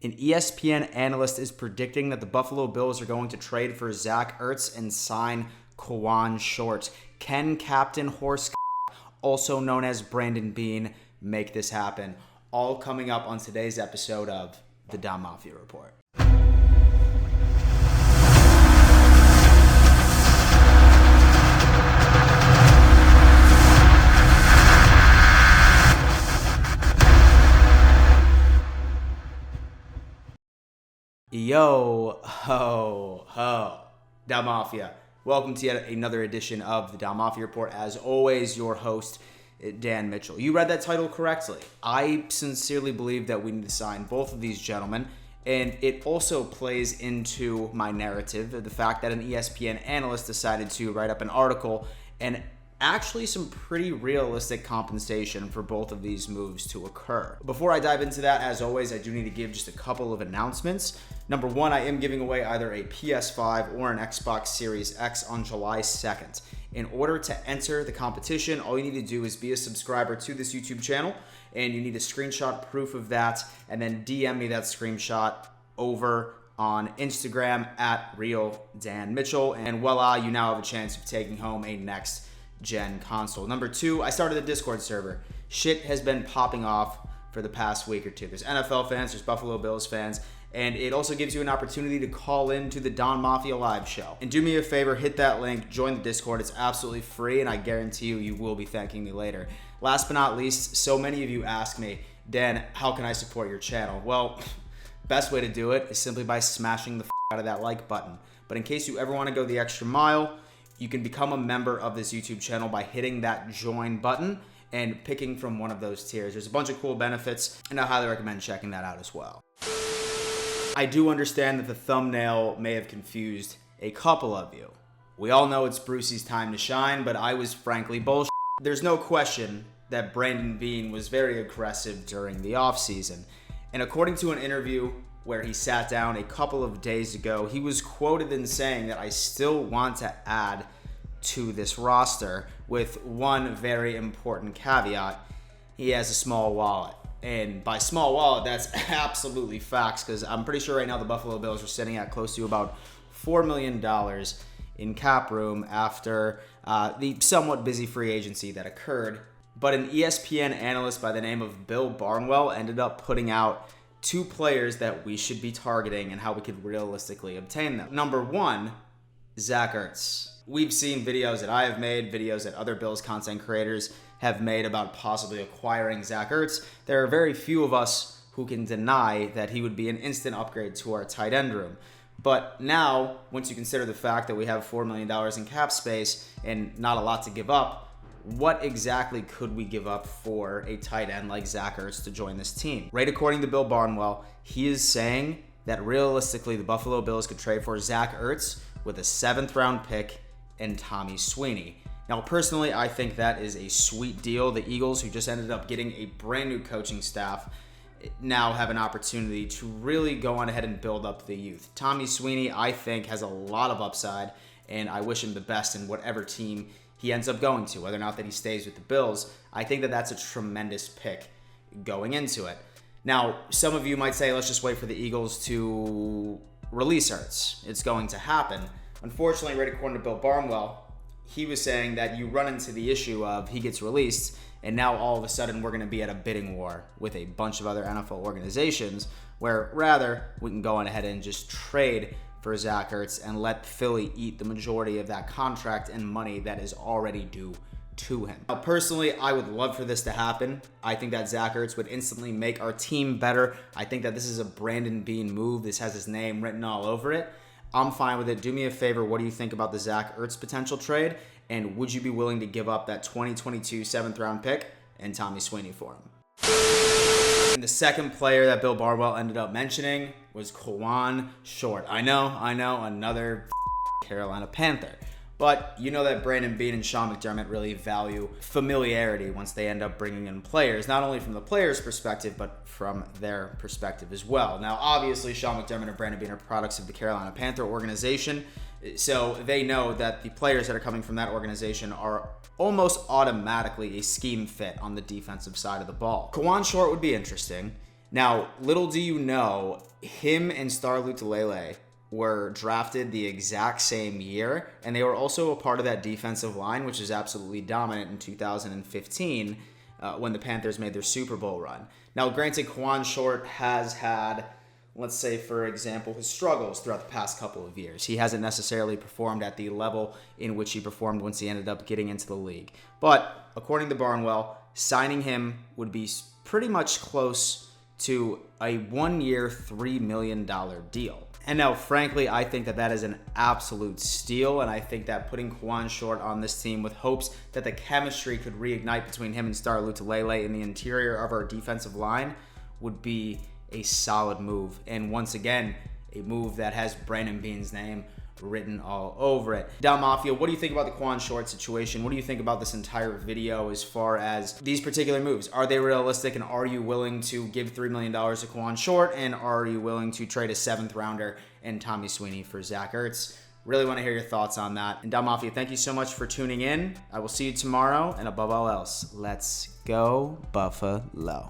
An ESPN analyst is predicting that the Buffalo Bills are going to trade for Zach Ertz and sign Kawann short. Can Captain Horse, also known as Brandon Beane, make this happen? All coming up on today's episode of the Bills Mafia Report. Yo ho ho, Bills Mafia. Welcome to yet another edition of the Bills Mafia Report. As always, your host, Dan Mitchell. You read that title correctly. I sincerely believe that we need to sign both of these gentlemen, and it also plays into my narrative of the fact that an ESPN analyst decided to write up an article and actually some pretty realistic compensation for both of these moves to occur. Before I dive into that, as always, I do need to give just a couple of announcements. Number one, I am giving away either a PS5 or an Xbox Series X on July 2nd. In order to enter the competition, all you need to do is be a subscriber to this YouTube channel, and you need to screenshot proof of that, and then DM me that screenshot over on Instagram at @RealDanMitchell, and voila, you now have a chance of taking home a next gen console. Number two, I started a Discord server. Shit has been popping off for the past week or two. There's NFL fans, there's Buffalo Bills fans, and it also gives you an opportunity to call in to the Bills Mafia live show. And do me a favor, hit that link, join the Discord. It's absolutely free, and I guarantee you will be thanking me later. Last but not least, so many of you ask me, Dan, how can I support your channel? Well, best way to do it is simply by smashing the out of that like button. But in case you ever want to go the extra mile, you can become a member of this YouTube channel by hitting that join button and picking from one of those tiers. There's a bunch of cool benefits, and I highly recommend checking that out as well. I do understand that the thumbnail may have confused a couple of you. We all know it's Brucey's time to shine, but I was frankly bullshit. There's no question that Brandon Beane was very aggressive during the offseason. And according to an interview where he sat down a couple of days ago, he was quoted in saying that I still want to add to this roster with one very important caveat. He has a small wallet. And by small wallet, that's absolutely facts, because I'm pretty sure right now the Buffalo Bills are sitting at close to about $4 million in cap room after the somewhat busy free agency that occurred. But an ESPN analyst by the name of Bill Barnwell ended up putting out two players that we should be targeting and how we could realistically obtain them. Number one, Zach Ertz. We've seen videos that I have made, videos that other Bills content creators have made about possibly acquiring Zach Ertz. There are very few of us who can deny that he would be an instant upgrade to our tight end room. But now, once you consider the fact that we have $4 million in cap space and not a lot to give up, what exactly could we give up for a tight end like Zach Ertz to join this team? Right according to Bill Barnwell, he is saying that realistically the Buffalo Bills could trade for Zach Ertz with a 7th round pick and Tommy Sweeney. Now, personally, I think that is a sweet deal. The Eagles, who just ended up getting a brand new coaching staff, now have an opportunity to really go on ahead and build up the youth. Tommy Sweeney, I think, has a lot of upside, and I wish him the best in whatever team he ends up going to, whether or not that he stays with the Bills. I think that that's a tremendous pick going into it. Now, some of you might say, let's just wait for the Eagles to release Ertz. It's going to happen. Unfortunately, right according to Bill Barnwell, he was saying that you run into the issue of he gets released, and now all of a sudden we're going to be at a bidding war with a bunch of other NFL organizations, where rather we can go on ahead and just trade for Zach Ertz and let Philly eat the majority of that contract and money that is already due to him. Now, personally, I would love for this to happen. I think that Zach Ertz would instantly make our team better. I think that this is a Brandon Beane move. This has his name written all over it. I'm fine with it. Do me a favor. What do you think about the Zach Ertz potential trade? And would you be willing to give up that 2022 7th round pick and Tommy Sweeney for him? And the second player that Bill Barnwell ended up mentioning was Kawann short. I know, another Carolina Panther. But you know that Brandon Beane and Sean McDermott really value familiarity once they end up bringing in players, not only from the player's perspective, but from their perspective as well. Now, obviously, Sean McDermott and Brandon Beane are products of the Carolina Panther organization, so they know that the players that are coming from that organization are almost automatically a scheme fit on the defensive side of the ball. Kawann short would be interesting. Now, little do you know, him and Star Lotulelei were drafted the exact same year, and they were also a part of that defensive line, which is absolutely dominant in 2015 when the Panthers made their Super Bowl run. Now, granted, Kawann Short has had, let's say, for example, his struggles throughout the past couple of years. He hasn't necessarily performed at the level in which he performed once he ended up getting into the league. But according to Barnwell, signing him would be pretty much close to a 1-year, $3 million deal. And now, frankly, I think that is an absolute steal, and I think that putting Kawann Short on this team with hopes that the chemistry could reignite between him and Star Lotulelei in the interior of our defensive line would be a solid move. And once again, a move that has Brandon Beane's name written all over it. Down Mafia, what do you think about the Kawann Short situation? What do you think about this entire video as far as these particular moves? Are they realistic, and are you willing to give $3 million to Kawann Short, and are you willing to trade a 7th rounder and Tommy Sweeney for Zach Ertz? Really want to hear your thoughts on that. And Down Mafia, thank you so much for tuning in. I will see you tomorrow, and above all else, let's go Buffalo.